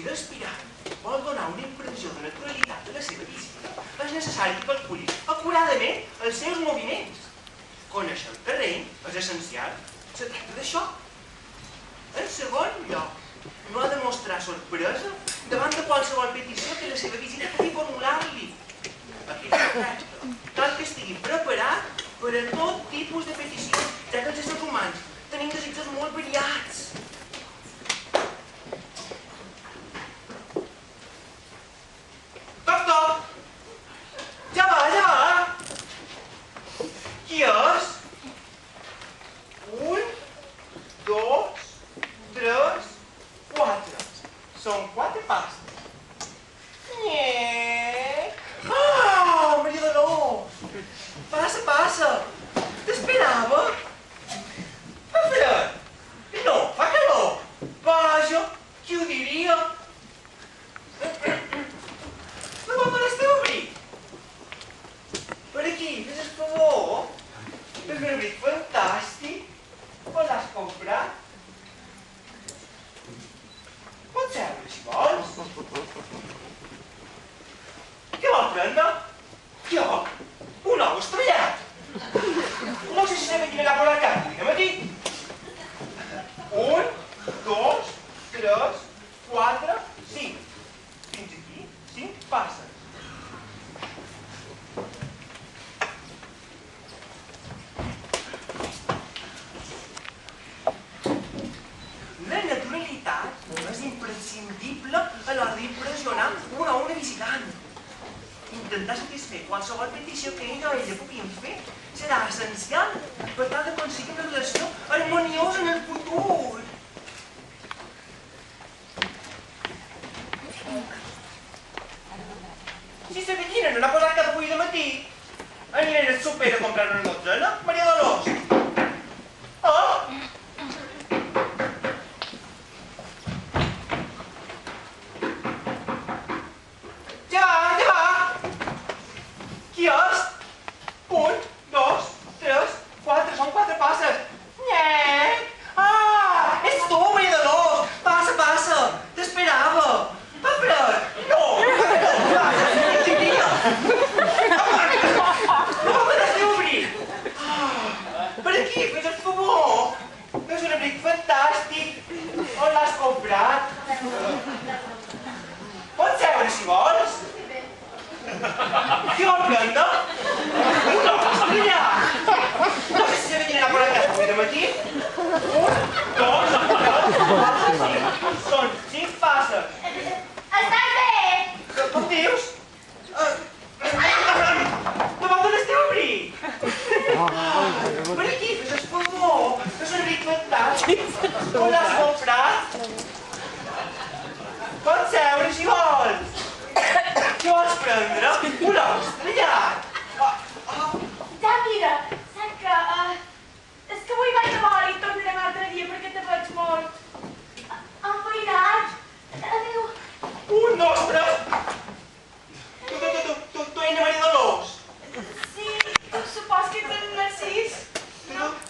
Si l'aspirant vol donar una impressió de naturalitat a la seva visita, és necessari que calculi acuradament els seus moviments. Conèixer el terreny és essencial. Se tracta d'això. En segon lloc, no ha de mostrar sorpresa davant de qualsevol petició que la seva visita pugui formular-li. Aquesta tracta. Cal que estigui preparat per a tot tipus de petició, ja que els éssers humans tenim desitjos molt variats. Toc, toc! Ja va, ja va! Qui és? 1, 2, 3, 4. Són 4 passes. Nyec! Ah, Maria Dolors! Passa, passa! T'esperava? Fa fred? No, fa calor. Vaja, qui ho diria? No va per el abric. Per aquí, fes el favor. És un abric fantàstic. On l'has comprat? Pots seure, si vols. Què vol prendre? Jo? Un ou estrellat. No sé si sabem quina anar per la carta, digue'm aquí. 1, 2, 3, 4, 5. Fins aquí, 5 passes. La naturalitat és imprescindible a l'hora d'impressionar una visitant. Intentar satisfer qualsevol petició que ell o ella puguin fer serà essencial per tal d'aconseguir una relació harmoniosa en el futur. Si la gallina no n'ha posat cap avui de matí, anirem al súper a comprar una dotzena, Maria Dolors. Oh! Ja va! Qui és? 1, 2, 3, 4, són 4 passes. Nyec! Ah! Ets tu, Maria Dolors! Passa, passa! T'esperava! Fa fred? No! No me l'has d'obrir! Per aquí, fes el favor! És un abric fantàstic! On l'has comprat? Pots seure, si vols? Qui vol prendre? Un ou estrellat! No sé si s'ha de venir a por la casa avui de matí. 1, 2, 3, 4, 5. Són 5 passes. Estàs bé? Com dius? Davant d'on esteu abric? Per aquí, fes el favor. És un abric fantàstic. On l'has comprat? Pots seure, si vols. Què vols prendre? Un ou estrellat. Ja, mira, saps que... és que avui vaig a vora i tornarem altre dia perquè te veig molt... enfeinat. Adéu. 1, 2, 3. Tu ets Maria Dolors? Sí, supos que ets en Narcís.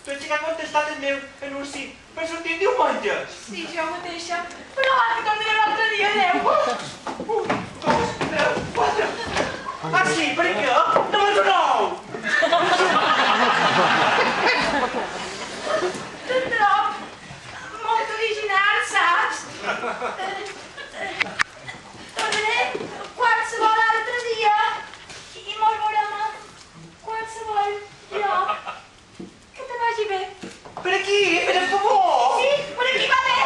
Tu ets que ha contestat el meu anunci per sortir diumenge. Sí, jo mateixa. Però va, que tornarem l'altre dia, adéu. 1, 2, 3, 4. Ah, sí? Per què? Només un ou! Te'n trob molt original, saps? Tornarem qualsevol altre dia i molt veurem a qualsevol lloc. Que te vagi bé. Per aquí, per el favor! Sí, per aquí va bé!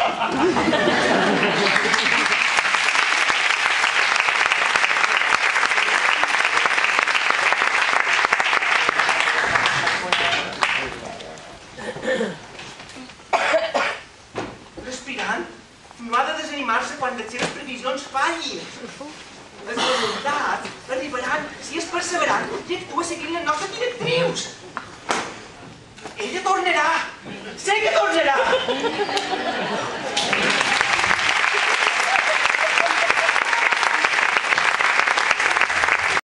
L'aspirant no ha de desanimar-se quan les seves previsions fallin. Els resultats arribaran si és perseverant i actua seguint les nostres directrius. Ella tornarà! Sé que tornarà!